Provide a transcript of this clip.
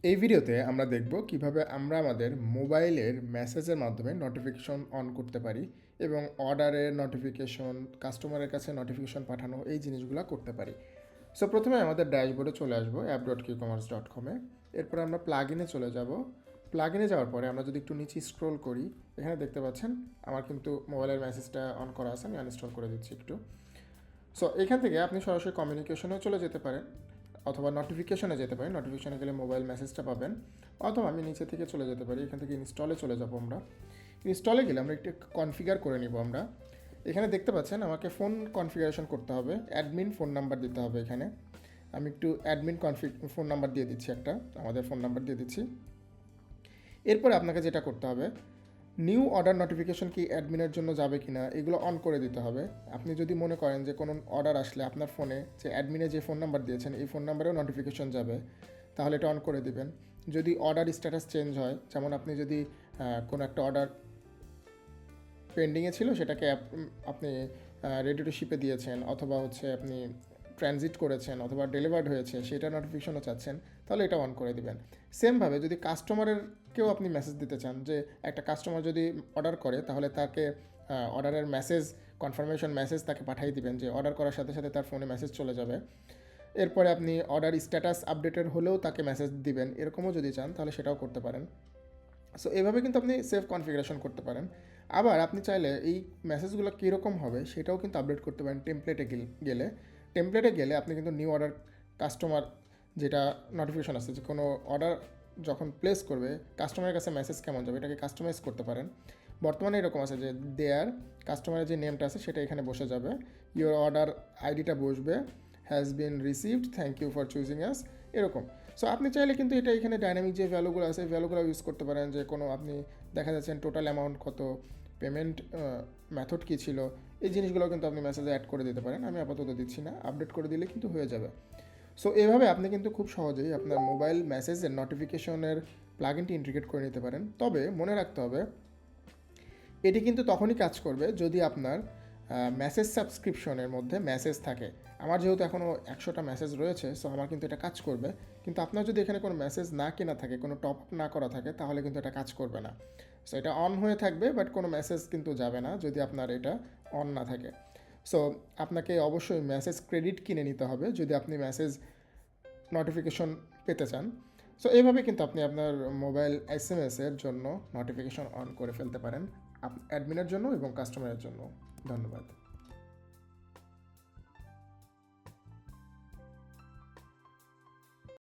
এই ভিডিওতে আমরা দেখব কিভাবে আমরা আমাদের মোবাইলের মেসেজের মাধ্যমে নোটিফিকেশন অন করতে পারি এবং অর্ডারের নোটিফিকেশন, কাস্টমারের কাছে নোটিফিকেশন পাঠানো, এই জিনিসগুলো করতে পারি। সো প্রথমে আমাদের ড্যাশবোর্ডে চলে আসবো app.qcommerce.com-এ। এরপর আমরা প্লাগইনে চলে যাব। প্লাগইনে যাওয়ার পরে আমরা যদি একটু নিচে স্ক্রোল করি, এখানে দেখতে পাচ্ছেন আমার কিন্তু মোবাইলের মেসেজটা অন করা আছে। আমি আনইনস্টল করে দিচ্ছি একটু। সো এখান থেকে আপনি সরাসরি কমিউনিকেশনেও চলে যেতে পারেন অথবা নোটিফিকেশনে যেতে পারি। নোটিফিকেশনে গেলে মোবাইল মেসেজটা পাবেন, অথবা আমি নিচে থেকে চলে যেতে পারি। এখান থেকে ইনস্টলে চলে যাব। আমরা ইনস্টলে গেলে আমরা একটু কনফিগার করে নিব। আমরা এখানে দেখতে পাচ্ছেন আমাকে ফোন কনফিগারেশন করতে হবে, অ্যাডমিন ফোন নাম্বার দিতে হবে। এখানে আমি একটু অ্যাডমিন ফোন নাম্বার দিয়ে দিচ্ছি, আমাদের ফোন নাম্বার দিয়ে দিচ্ছি। এরপরে আপনাকে যেটা করতে হবে, নিউ অর্ডার নোটিফিকেশন কি অ্যাডমিনের জন্য যাবে কি না এগুলো অন করে দিতে হবে। আপনি যদি মনে করেন যে কোনো অর্ডার আসলে আপনার ফোনে যে অ্যাডমিনে যে ফোন নাম্বার দিয়েছেন এই ফোন নাম্বারেও নোটিফিকেশন যাবে, তাহলে এটা অন করে দিবেন। যদি অর্ডার স্ট্যাটাস চেঞ্জ হয়, যেমন আপনি যদি কোনো একটা অর্ডার পেন্ডিংয়ে ছিল সেটাকে আপনি রেডি টু শিপে দিয়েছেন, অথবা আপনি ট্রানজিট করেছেন, অথবা ডেলিভার্ড হয়েছে, সেটা নোটিফিকেশনও চাচ্ছেন, তাহলে এটা অন করে দিবেন। সেমভাবে যদি কাস্টমারেরকেও আপনি মেসেজ দিতে চান, যে একটা কাস্টমার যদি অর্ডার করে তাহলে তাকে অর্ডারের মেসেজ, কনফার্মেশন মেসেজ তাকে পাঠিয়ে দিবেন, যে অর্ডার করার সাথে সাথে তার ফোনে মেসেজ চলে যাবে। এরপরে আপনি অর্ডার স্ট্যাটাস আপডেটেড হলেও তাকে মেসেজ দিবেন, এরকমও যদি চান তাহলে সেটাও করতে পারেন। সো এভাবে কিন্তু আপনি সেফ কনফিগারেশন করতে পারেন। আবার আপনি চাইলে এই মেসেজগুলো কীরকম হবে সেটাও কিন্তু আপডেট করতে পারেন। টেমপ্লেটে গেলে আপনি কিন্তু নিউ অর্ডার কাস্টমার যেটা নোটিফিকেশন আসছে, যে কোনো অর্ডার যখন প্লেস করবে কাস্টমারের কাছে মেসেজ কেমন যাবে এটাকে কাস্টমাইজ করতে পারেন। বর্তমানে এরকম আছে যে দেয়ার কাস্টমারের যে নেমটা আছে সেটা এখানে বসে যাবে, ইওর অর্ডার আইডিটা বসবে, has been received, thank you for choosing us, এরকম। সো আপনি চাইলে কিন্তু এটা এখানে ডাইনামিক যে ভ্যালুগুলো আছে ভ্যালুগুলো ইউজ করতে পারেন, যে কোনো আপনি দেখা যাচ্ছেন টোটাল অ্যামাউন্ট কত, পেমেন্ট মেথড কী ছিল, এই জিনিসগুলো কিন্তু আপনি মেসেজে অ্যাড করে দিতে পারেন। আমি আপাতত দিচ্ছি না, আপডেট করে দিলে কিন্তু হয়ে যাবে। সো এভাবে আপনি কিন্তু খুব সহজেই আপনার মোবাইল মেসেজের নোটিফিকেশনের প্লাগইনটি ইন্টিগ্রেট করে নিতে পারেন। তবে মনে রাখতে হবে, এটি কিন্তু তখনই কাজ করবে যদি আপনার মেসেজ সাবস্ক্রিপশনের মধ্যে মেসেজ থাকে। আমার যেহেতু এখনও 100টা মেসেজ রয়েছে, সো আমার কিন্তু এটা কাজ করবে। কিন্তু আপনার যদি এখানে কোনো মেসেজ না কেনা থাকে, কোনো টপ আপ না করা থাকে, তাহলে কিন্তু এটা কাজ করবে না। সো এটা অন হয়ে থাকবে, বাট কোনো মেসেজ কিন্তু যাবে না যদি আপনার এটা অন না থাকে। সো আপনাকে অবশ্যই মেসেজ ক্রেডিট কিনে নিতে হবে যদি আপনি মেসেজ নোটিফিকেশন পেতে চান। সো এইভাবে কিন্তু আপনি আপনার মোবাইল এসএমএসের জন্য নোটিফিকেশন অন করে ফেলতে পারেন, অ্যাডমিনের জন্য এবং কাস্টমারের জন্য। ধন্যবাদ।